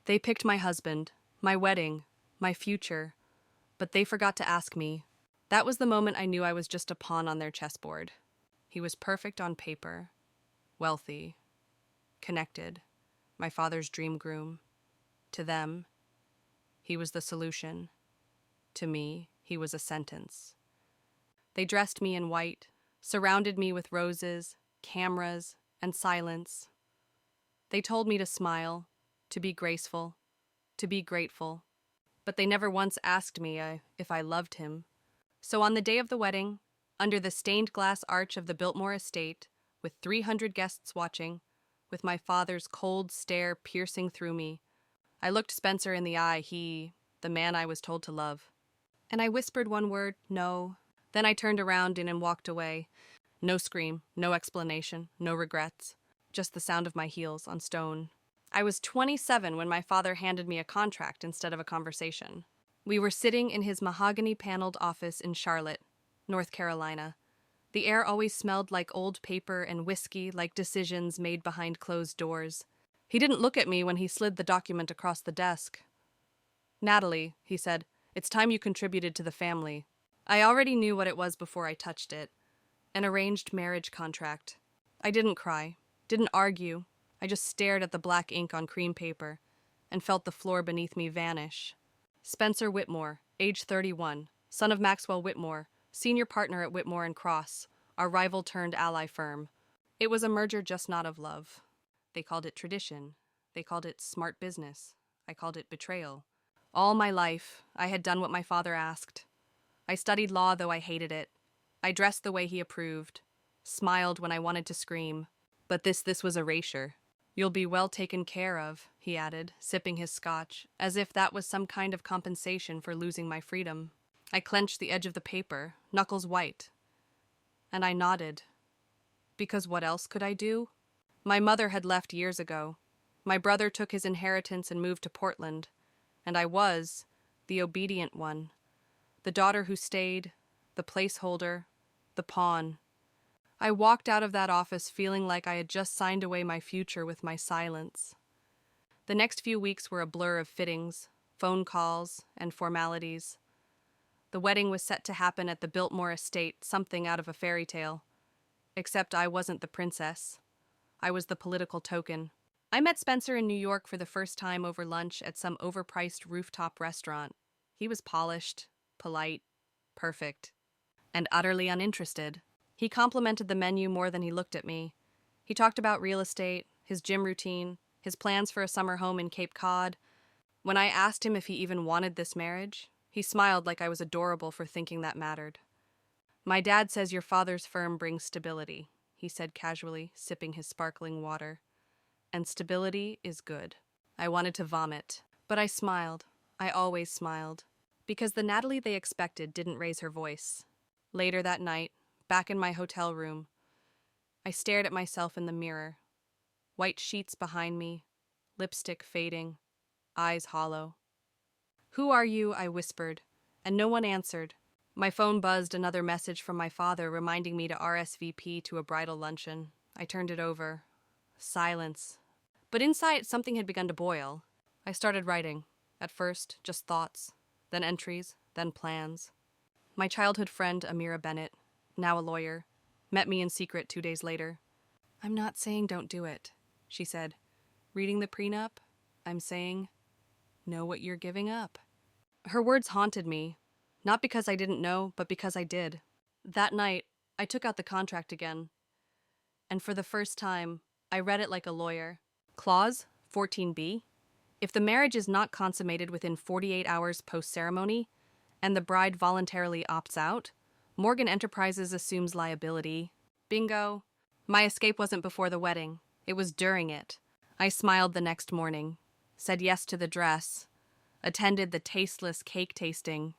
They picked my husband, my wedding, my future, but they forgot to ask me. That was the moment I knew I was just a pawn on their chessboard. He was perfect on paper, wealthy, connected, my father's dream groom. To them, he was the solution. To me, he was a sentence. They dressed me in white, surrounded me with roses, cameras, and silence. They told me to smile, to be graceful, to be grateful, but they never once asked me if I loved him. So on the day of the wedding, under the stained glass arch of the Biltmore estate, with 300 guests watching, with my father's cold stare piercing through me, I looked Spencer in the eye, the man I was told to love. And I whispered one word, no. Then I turned around and walked away. No scream, no explanation, no regrets, just the sound of my heels on stone. I was 27 when my father handed me a contract instead of a conversation. We were sitting in his mahogany-paneled office in Charlotte, North Carolina. The air always smelled like old paper and whiskey, like decisions made behind closed doors. He didn't look at me when he slid the document across the desk. "Natalie," he said, "it's time you contributed to the family." I already knew what it was before I touched it. An arranged marriage contract. I didn't cry, didn't argue. I just stared at the black ink on cream paper and felt the floor beneath me vanish. Spencer Whitmore, age 31, son of Maxwell Whitmore, senior partner at Whitmore and Cross, our rival-turned-ally firm. It was a merger just not of love. They called it tradition. They called it smart business. I called it betrayal. All my life, I had done what my father asked. I studied law, though I hated it. I dressed the way he approved, smiled when I wanted to scream. But this was erasure. "You'll be well taken care of," he added, sipping his scotch, as if that was some kind of compensation for losing my freedom. I clenched the edge of the paper, knuckles white, and I nodded. Because what else could I do? My mother had left years ago. My brother took his inheritance and moved to Portland, and I was the obedient one, the daughter who stayed, the placeholder, the pawn. I walked out of that office feeling like I had just signed away my future with my silence. The next few weeks were a blur of fittings, phone calls, and formalities. The wedding was set to happen at the Biltmore estate, something out of a fairy tale. Except I wasn't the princess. I was the political token. I met Spencer in New York for the first time over lunch at some overpriced rooftop restaurant. He was polished, polite, perfect, and utterly uninterested. He complimented the menu more than he looked at me. He talked about real estate, his gym routine, his plans for a summer home in Cape Cod. When I asked him if he even wanted this marriage, he smiled like I was adorable for thinking that mattered. "My dad says your father's firm brings stability," he said casually, sipping his sparkling water. "And stability is good." I wanted to vomit, but I smiled. I always smiled. Because the Natalie they expected didn't raise her voice. Later that night, back in my hotel room, I stared at myself in the mirror. White sheets behind me, lipstick fading, eyes hollow. "Who are you?" I whispered, and no one answered. My phone buzzed another message from my father reminding me to RSVP to a bridal luncheon. I turned it over. Silence. But inside, something had begun to boil. I started writing. At first, just thoughts, then entries, then plans. My childhood friend, Amira Bennett, now a lawyer, met me in secret 2 days later. "I'm not saying don't do it," she said. "Reading the prenup, I'm saying, know what you're giving up." Her words haunted me, not because I didn't know, but because I did. That night, I took out the contract again, and for the first time, I read it like a lawyer. Clause 14b. If the marriage is not consummated within 48 hours post-ceremony, and the bride voluntarily opts out, Morgan Enterprises assumes liability. Bingo. My escape wasn't before the wedding. It was during it. I smiled the next morning, said yes to the dress, attended the tasteless cake tasting.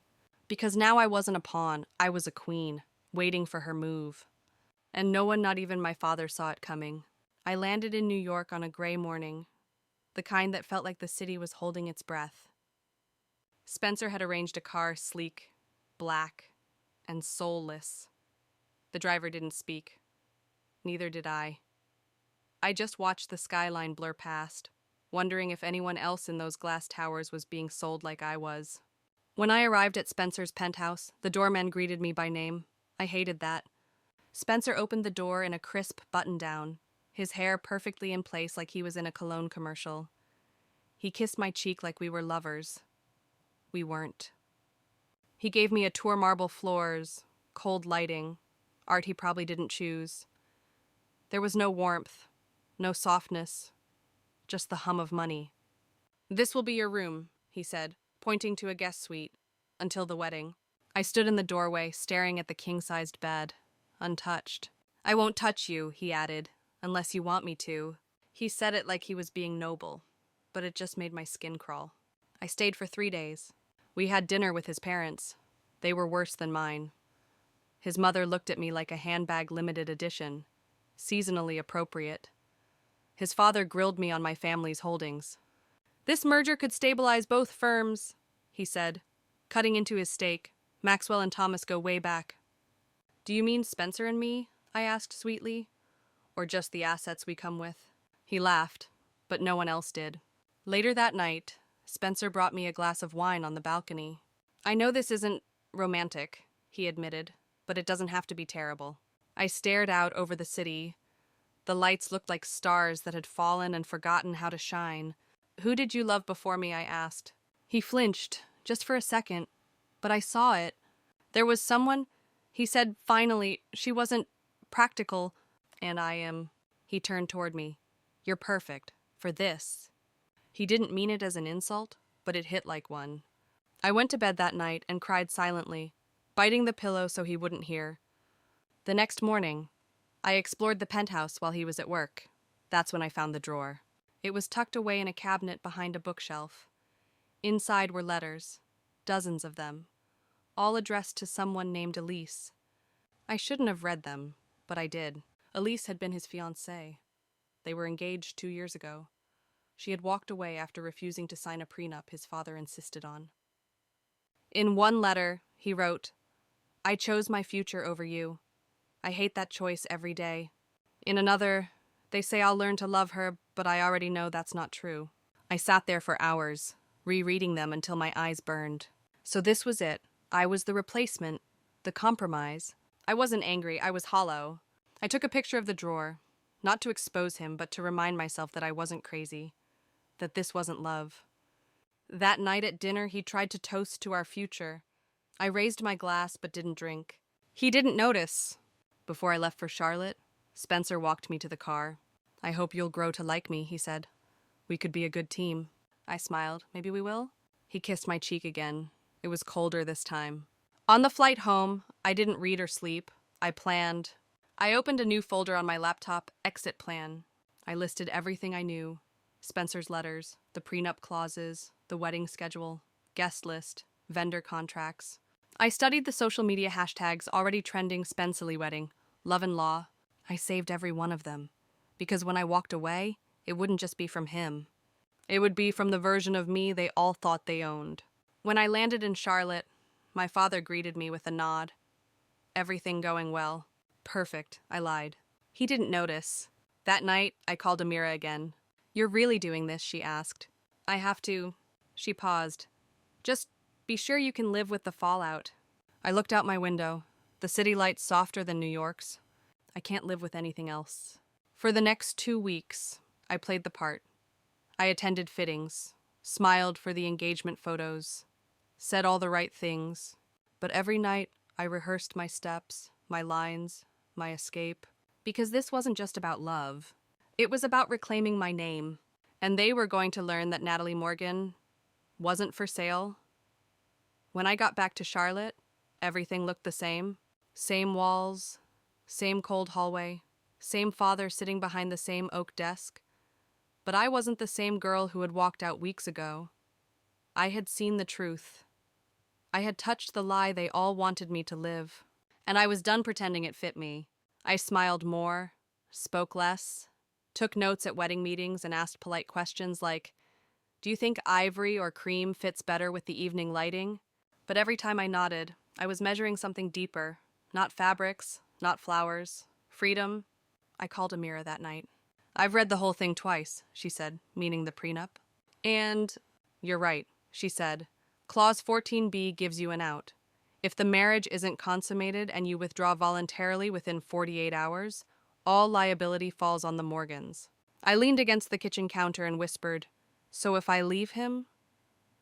Because now I wasn't a pawn, I was a queen, waiting for her move. And no one, not even my father, saw it coming. I landed in New York on a gray morning, the kind that felt like the city was holding its breath. Spencer had arranged a car sleek, black, and soulless. The driver didn't speak. Neither did I. I just watched the skyline blur past. wondering if anyone else in those glass towers was being sold like I was. When I arrived at Spencer's penthouse, the doorman greeted me by name. I hated that. Spencer opened the door in a crisp button-down, his hair perfectly in place like he was in a cologne commercial. He kissed my cheek like we were lovers. We weren't. He gave me a tour marble floors, cold lighting, art he probably didn't choose. There was no warmth, no softness, just the hum of money. "This will be your room," he said, pointing to a guest suite, until the wedding. I stood in the doorway, staring at the king-sized bed, untouched. "I won't touch you," he added, "unless you want me to." He said it like he was being noble, but it just made my skin crawl. I stayed for 3 days. We had dinner with his parents. They were worse than mine. His mother looked at me like a handbag limited edition, seasonally appropriate. His father grilled me on my family's holdings. "This merger could stabilize both firms," he said, cutting into his steak. "Maxwell and Thomas go way back." "Do you mean Spencer and me?" I asked sweetly. "Or just the assets we come with?" He laughed, but no one else did. Later that night, Spencer brought me a glass of wine on the balcony. "I know this isn't romantic," he admitted, "but it doesn't have to be terrible." I stared out over the city. The lights looked like stars that had fallen and forgotten how to shine. "Who did you love before me?" I asked. He flinched, just for a second, but I saw it. There was someone, he said finally, "She wasn't practical, and I am." He turned toward me. "You're perfect. For this." He didn't mean it as an insult, but it hit like one. I went to bed that night and cried silently, biting the pillow so he wouldn't hear. The next morning, I explored the penthouse while he was at work. That's when I found the drawer. It was tucked away in a cabinet behind a bookshelf. Inside were letters, dozens of them, all addressed to someone named Elise. I shouldn't have read them, but I did. Elise had been his fiancée. They were engaged 2 years ago. She had walked away after refusing to sign a prenup his father insisted on. In one letter, he wrote, "I chose my future over you. I hate that choice every day." In another, "They say I'll learn to love her, but I already know that's not true." I sat there for hours, rereading them until my eyes burned. So this was it. I was the replacement, the compromise. I wasn't angry, I was hollow. I took a picture of the drawer, not to expose him, but to remind myself that I wasn't crazy, that this wasn't love. That night at dinner, he tried to toast to our future. I raised my glass but didn't drink. He didn't notice. Before I left for Charlotte, Spencer walked me to the car. "I hope you'll grow to like me," he said. "We could be a good team." I smiled. "Maybe we will?" He kissed my cheek again. It was colder this time. On the flight home, I didn't read or sleep. I planned. I opened a new folder on my laptop, Exit Plan. I listed everything I knew. Spencer's letters, the prenup clauses, the wedding schedule, guest list, vendor contracts. I studied the social media hashtags already trending Spencely wedding, love and law. I saved every one of them, because when I walked away, it wouldn't just be from him. It would be from the version of me they all thought they owned. When I landed in Charlotte, my father greeted me with a nod. "Everything going well." "Perfect," I lied. He didn't notice. That night, I called Amira again. "You're really doing this?" she asked. "I have to." She paused. "Just be sure you can live with the fallout." I looked out my window, the city lights softer than New York's. I can't live with anything else. For the next 2 weeks, I played the part. I attended fittings, smiled for the engagement photos, said all the right things, but every night I rehearsed my steps, my lines, my escape, because this wasn't just about love. It was about reclaiming my name, and they were going to learn that Natalie Morgan wasn't for sale. When I got back to Charlotte, everything looked the same. Same walls, same cold hallway, same father sitting behind the same oak desk. But I wasn't the same girl who had walked out weeks ago. I had seen the truth. I had touched the lie they all wanted me to live, and I was done pretending it fit me. I smiled more, spoke less, took notes at wedding meetings and asked polite questions like, "Do you think ivory or cream fits better with the evening lighting?" But every time I nodded, I was measuring something deeper, not fabrics, not flowers, freedom. I called Amira that night. I've read the whole thing twice, she said, meaning the prenup. And you're right, she said. Clause 14b gives you an out. If the marriage isn't consummated and you withdraw voluntarily within 48 hours, all liability falls on the Morgans. I leaned against the kitchen counter and whispered, "So if I leave him,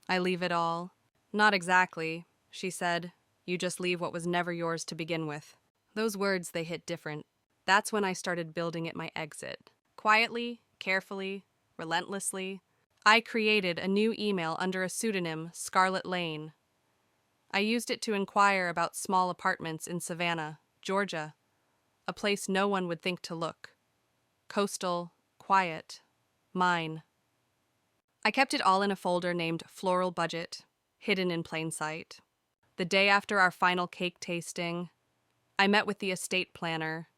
I leave it all?" "Not exactly," she said. "You just leave what was never yours to begin with." Those words, they hit different. That's when I started building it my exit. Quietly, carefully, relentlessly, I created a new email under a pseudonym, Scarlet Lane. I used it to inquire about small apartments in Savannah, Georgia, a place no one would think to look. Coastal, quiet, mine. I kept it all in a folder named Floral Budget, hidden in plain sight. The day after our final cake tasting, I met with the estate planner.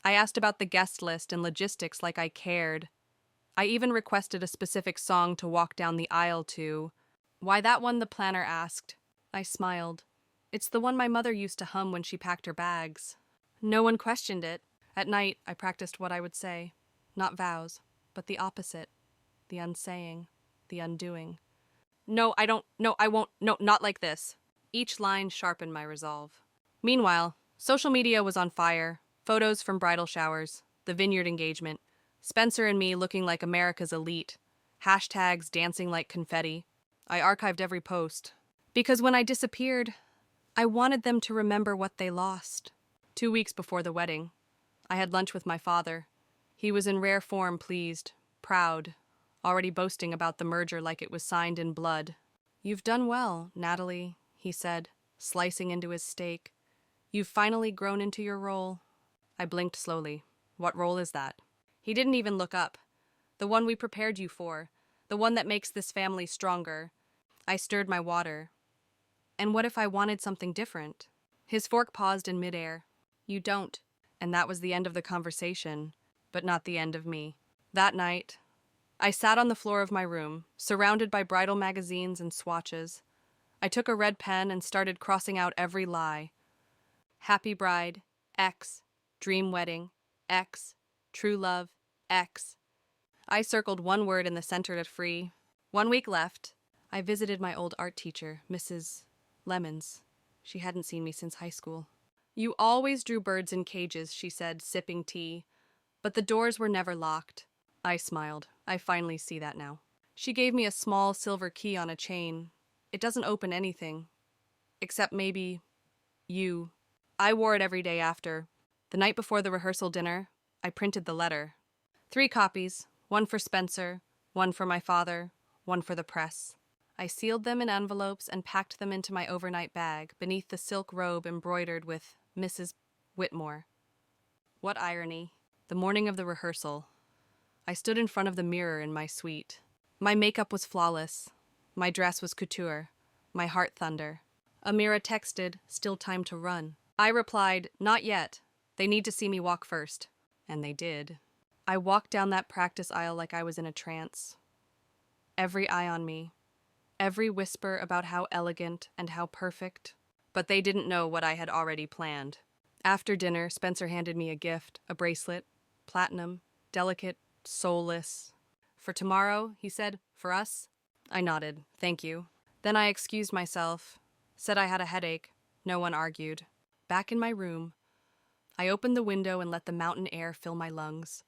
I asked about the guest list and logistics like I cared. I even requested a specific song to walk down the aisle to. "Why that one?" the planner asked. I smiled. "It's the one my mother used to hum when she packed her bags." No one questioned it. At night, I practiced what I would say. Not vows, but the opposite. The unsaying. The undoing. "No, I don't. No, I won't. No, not like this." Each line sharpened my resolve. Meanwhile, social media was on fire. Photos from bridal showers, the vineyard engagement, Spencer and me looking like America's elite, hashtags dancing like confetti. I archived every post. Because when I disappeared, I wanted them to remember what they lost. 2 weeks before the wedding, I had lunch with my father. He was in rare form pleased, proud, already boasting about the merger like it was signed in blood. "You've done well, Natalie," he said, slicing into his steak. "You've finally grown into your role." I blinked slowly. "What role is that?" He didn't even look up. "The one we prepared you for. The one that makes this family stronger." I stirred my water. "And what if I wanted something different?" His fork paused in midair. "You don't." And that was the end of the conversation, but not the end of me. That night, I sat on the floor of my room, surrounded by bridal magazines and swatches. I took a red pen and started crossing out every lie. Happy bride, X. Dream wedding, X. True love, X. I circled one word in the center to free. 1 week left. I visited my old art teacher, Mrs. Lemons. She hadn't seen me since high school. "You always drew birds in cages," she said, sipping tea. "But the doors were never locked." I smiled. "I finally see that now." She gave me a small silver key on a chain. "It doesn't open anything. Except maybe you." I wore it every day after. The night before the rehearsal dinner, I printed the letter. 3 copies, one for Spencer, one for my father, one for the press. I sealed them in envelopes and packed them into my overnight bag beneath the silk robe embroidered with Mrs. Whitmore. What irony. The morning of the rehearsal, I stood in front of the mirror in my suite. My makeup was flawless. My dress was couture. My heart thunder. Amira texted, "Still time to run." I replied, "Not yet. They need to see me walk first." And they did. I walked down that practice aisle like I was in a trance. Every eye on me. Every whisper about how elegant and how perfect. But they didn't know what I had already planned. After dinner, Spencer handed me a gift, a bracelet, platinum, delicate, soulless. "For tomorrow," he said, "for us?" I nodded, "Thank you." Then I excused myself, said I had a headache. No one argued. Back in my room, I opened the window and let the mountain air fill my lungs.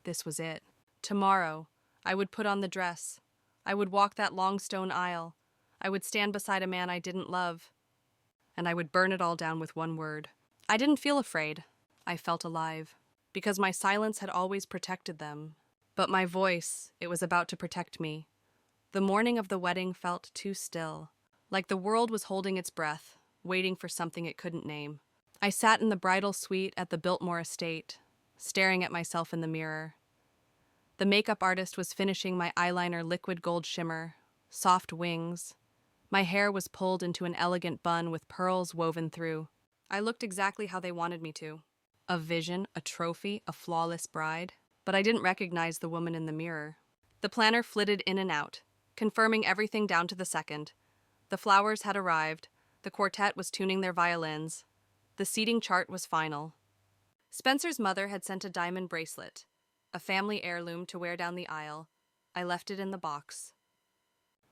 This was it. Tomorrow, I would put on the dress. I would walk that long stone aisle. I would stand beside a man I didn't love. And I would burn it all down with one word. I didn't feel afraid. I felt alive. Because my silence had always protected them. But my voice, it was about to protect me. The morning of the wedding felt too still. Like the world was holding its breath, waiting for something it couldn't name. I sat in the bridal suite at the Biltmore estate, staring at myself in the mirror. The makeup artist was finishing my eyeliner liquid gold shimmer, soft wings. My hair was pulled into an elegant bun with pearls woven through. I looked exactly how they wanted me to. A vision, a trophy, a flawless bride. But I didn't recognize the woman in the mirror. The planner flitted in and out, confirming everything down to the second. The flowers had arrived. The quartet was tuning their violins. The seating chart was final. Spencer's mother had sent a diamond bracelet. a family heirloom to wear down the aisle. I left it in the box.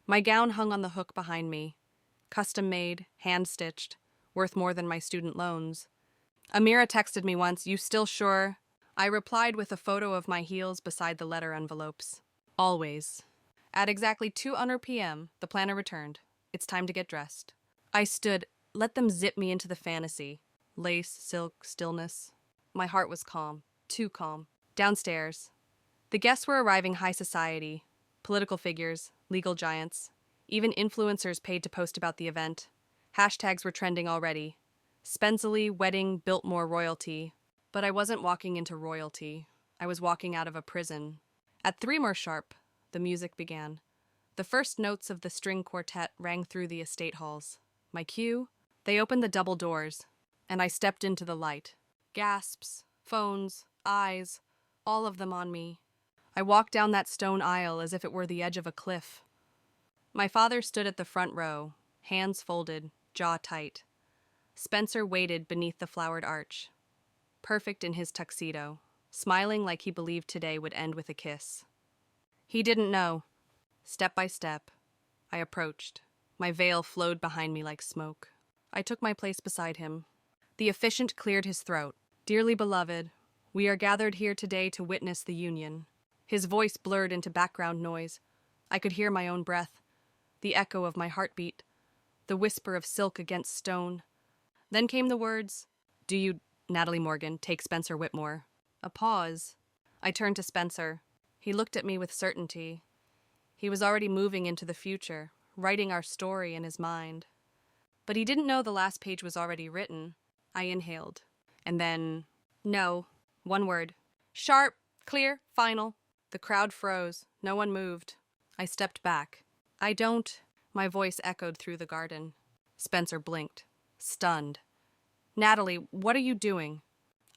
My gown hung on the hook behind me, custom-made, hand-stitched, worth more than my student loans. Amira texted me once, "You still sure?" I replied with a photo of my heels beside the letter envelopes. Always. At exactly 2:00 p.m., the planner returned. It's time to get dressed. I stood, let them zip me into the fantasy. Lace, silk, stillness. My heart was calm, too calm. Downstairs. The guests were arriving high society. Political figures, legal giants. Even influencers paid to post about the event. Hashtags were trending already. Spensily wedding Biltmore royalty. But I wasn't walking into royalty. I was walking out of a prison. At 3 more sharp, the music began. The first notes of the string quartet rang through the estate halls. My cue? They opened the double doors, and I stepped into the light. Gasps, phones, eyes, all of them on me. I walked down that stone aisle as if it were the edge of a cliff. My father stood at the front row, hands folded, jaw tight. Spencer waited beneath the flowered arch, perfect in his tuxedo, smiling like he believed today would end with a kiss. He didn't know. Step by step, I approached. My veil flowed behind me like smoke. I took my place beside him. The officiant cleared his throat. "Dearly beloved, we are gathered here today to witness the union." His voice blurred into background noise. I could hear my own breath, the echo of my heartbeat, the whisper of silk against stone. Then came the words, "Do you, Natalie Morgan, take Spencer Whitmore?" A pause. I turned to Spencer. He looked at me with certainty. He was already moving into the future, writing our story in his mind. But he didn't know the last page was already written. I inhaled. And then, no, one word. Sharp, clear, final. The crowd froze. No one moved. I stepped back. "I don't," my voice echoed through the garden. Spencer blinked, stunned. "Natalie, what are you doing?"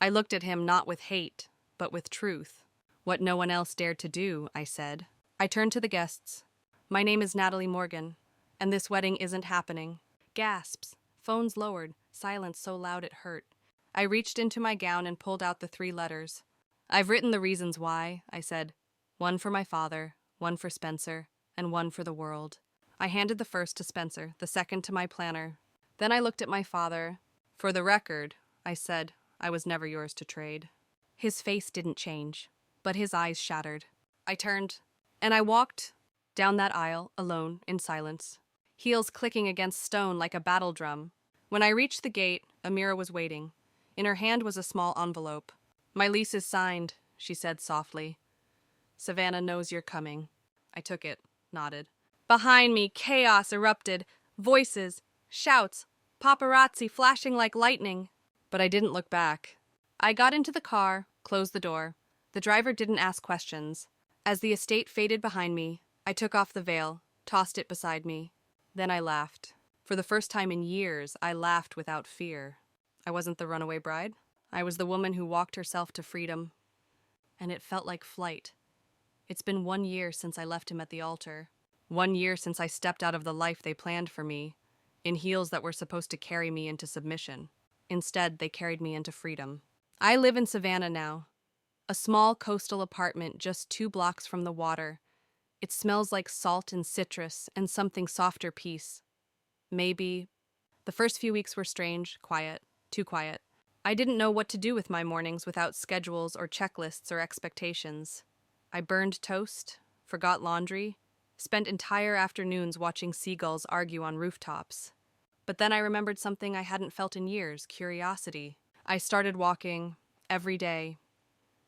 I looked at him not with hate, but with truth. "What no one else dared to do," I said. I turned to the guests. "My name is Natalie Morgan, and this wedding isn't happening." Gasps, phones lowered, silence so loud it hurt. I reached into my gown and pulled out the 3 letters. "I've written the reasons why," I said. "One for my father, one for Spencer, and one for the world." I handed the first to Spencer, the second to my planner. Then I looked at my father. "For the record," I said, "I was never yours to trade." His face didn't change, but his eyes shattered. I turned, and I walked down that aisle, alone, in silence, heels clicking against stone like a battle drum. When I reached the gate, Amira was waiting. In her hand was a small envelope. "My lease is signed," she said softly. "Savannah knows you're coming." I took it, nodded. Behind me, chaos erupted. Voices, shouts, paparazzi flashing like lightning. But I didn't look back. I got into the car, closed the door. The driver didn't ask questions. As the estate faded behind me, I took off the veil, tossed it beside me. Then I laughed. For the first time in years, I laughed without fear. I wasn't the runaway bride. I was the woman who walked herself to freedom. And it felt like flight. It's been 1 year since I left him at the altar. 1 year since I stepped out of the life they planned for me, in heels that were supposed to carry me into submission. Instead, they carried me into freedom. I live in Savannah now. A small coastal apartment just 2 blocks from the water. It smells like salt and citrus and something softer peace. Maybe. The first few weeks were strange, quiet, too quiet. I didn't know what to do with my mornings without schedules or checklists or expectations. I burned toast, forgot laundry, spent entire afternoons watching seagulls argue on rooftops. But then I remembered something I hadn't felt in years, curiosity. I started walking, every day.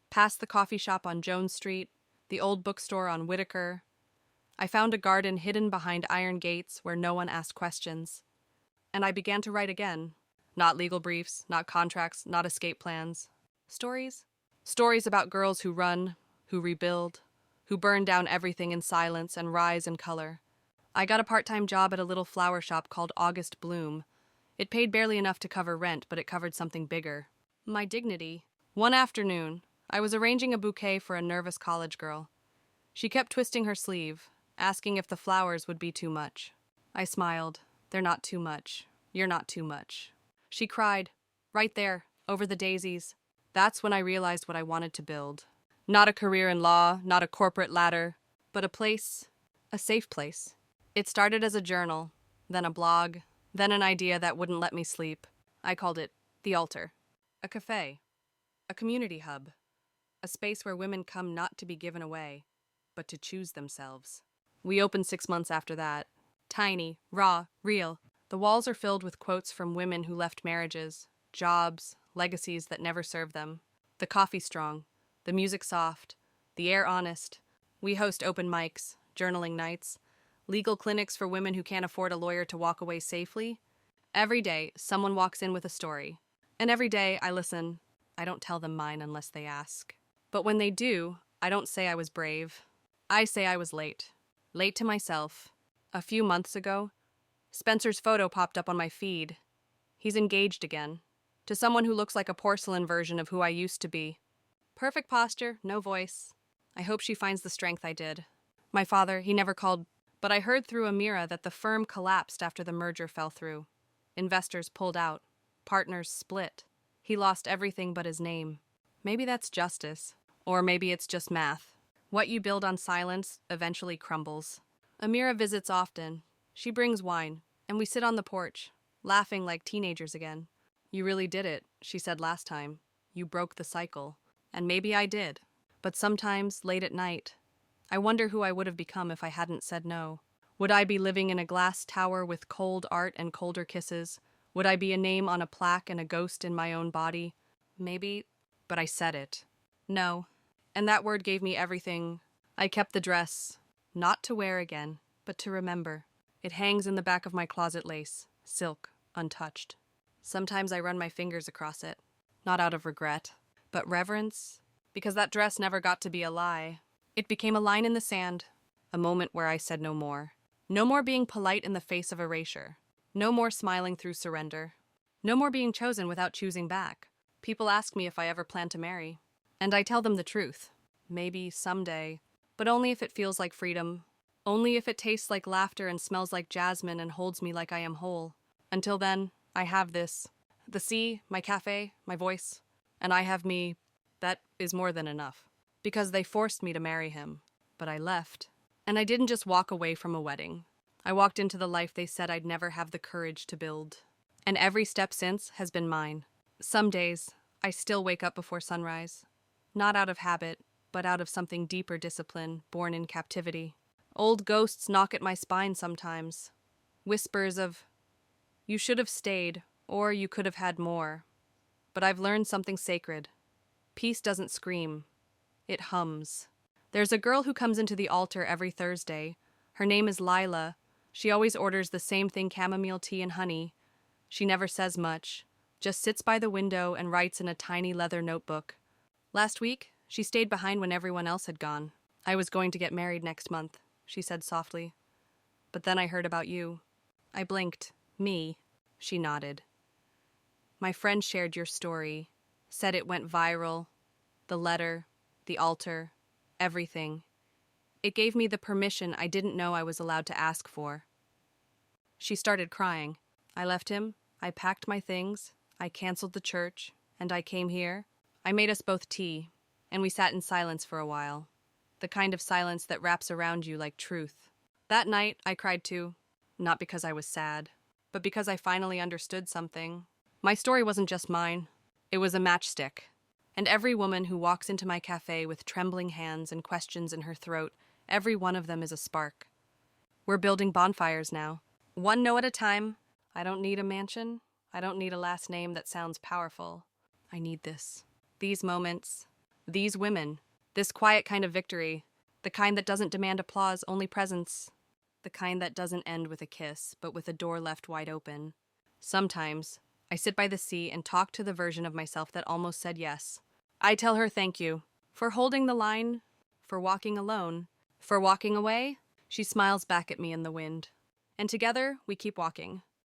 Past the coffee shop on Jones Street, the old bookstore on Whitaker. I found a garden hidden behind iron gates where no one asked questions. And I began to write again. Not legal briefs, not contracts, not escape plans. Stories? Stories about girls who run, who rebuild, who burn down everything in silence and rise in color. I got a part-time job at a little flower shop called August Bloom. It paid barely enough to cover rent, but it covered something bigger. My dignity. One afternoon, I was arranging a bouquet for a nervous college girl. She kept twisting her sleeve, asking if the flowers would be too much. I smiled. "They're not too much. You're not too much." She cried, "Right there, over the daisies." That's when I realized what I wanted to build. Not a career in law, not a corporate ladder, but a place, a safe place. It started as a journal, then a blog, then an idea that wouldn't let me sleep. I called it The Altar. A cafe, a community hub, a space where women come not to be given away, but to choose themselves. We opened 6 months after that. Tiny, raw, real. The walls are filled with quotes from women who left marriages, jobs, legacies that never served them. The coffee strong, the music soft, the air honest. We host open mics, journaling nights, legal clinics for women who can't afford a lawyer to walk away safely. Every day, someone walks in with a story. And every day, I listen. I don't tell them mine unless they ask. But when they do, I don't say I was brave. I say I was late. Late to myself. A few months ago, Spencer's photo popped up on my feed. He's engaged again. To someone who looks like a porcelain version of who I used to be. Perfect posture, no voice. I hope she finds the strength I did. My father, he never called, but I heard through Amira that the firm collapsed after the merger fell through. Investors pulled out. Partners split. He lost everything but his name. Maybe that's justice. Or maybe it's just math. What you build on silence eventually crumbles. Amira visits often. She brings wine, and we sit on the porch, laughing like teenagers again. You really did it, she said last time. You broke the cycle. And maybe I did. But sometimes, late at night, I wonder who I would have become if I hadn't said no. Would I be living in a glass tower with cold art and colder kisses? Would I be a name on a plaque and a ghost in my own body? Maybe, but I said it. No. And that word gave me everything. I kept the dress, not to wear again, but to remember. It hangs in the back of my closet lace, silk, untouched. Sometimes I run my fingers across it, not out of regret, but reverence, because that dress never got to be a lie. It became a line in the sand, a moment where I said no more. No more being polite in the face of erasure. No more smiling through surrender. No more being chosen without choosing back. People ask me if I ever plan to marry, and I tell them the truth. Maybe someday, but only if it feels like freedom. Only if it tastes like laughter and smells like jasmine and holds me like I am whole. Until then, I have this. The sea, my cafe, my voice. And I have me. That is more than enough. Because they forced me to marry him. But I left. And I didn't just walk away from a wedding. I walked into the life they said I'd never have the courage to build. And every step since has been mine. Some days, I still wake up before sunrise. Not out of habit, but out of something deeper discipline, born in captivity. Old ghosts knock at my spine sometimes. Whispers of, you should have stayed, or you could have had more. But I've learned something sacred. Peace doesn't scream. It hums. There's a girl who comes into the altar every Thursday. Her name is Lila. She always orders the same thing, chamomile tea and honey. She never says much, just sits by the window and writes in a tiny leather notebook. Last week, she stayed behind when everyone else had gone. I was going to get married next month, she said softly. But then I heard about you. I blinked. Me. She nodded. My friend shared your story, said it went viral. The letter, the altar, everything. It gave me the permission I didn't know I was allowed to ask for. She started crying. I left him. I packed my things. I canceled the church. And I came here. I made us both tea. And we sat in silence for a while. The kind of silence that wraps around you like truth. That night, I cried too. Not because I was sad, but because I finally understood something. My story wasn't just mine. It was a matchstick. And every woman who walks into my cafe with trembling hands and questions in her throat, every one of them is a spark. We're building bonfires now. One no at a time. I don't need a mansion. I don't need a last name that sounds powerful. I need this. These moments. These women. This quiet kind of victory. The kind that doesn't demand applause, only presence. The kind that doesn't end with a kiss, but with a door left wide open. Sometimes, I sit by the sea and talk to the version of myself that almost said yes. I tell her thank you. For holding the line. For walking alone. For walking away. She smiles back at me in the wind. And together, we keep walking.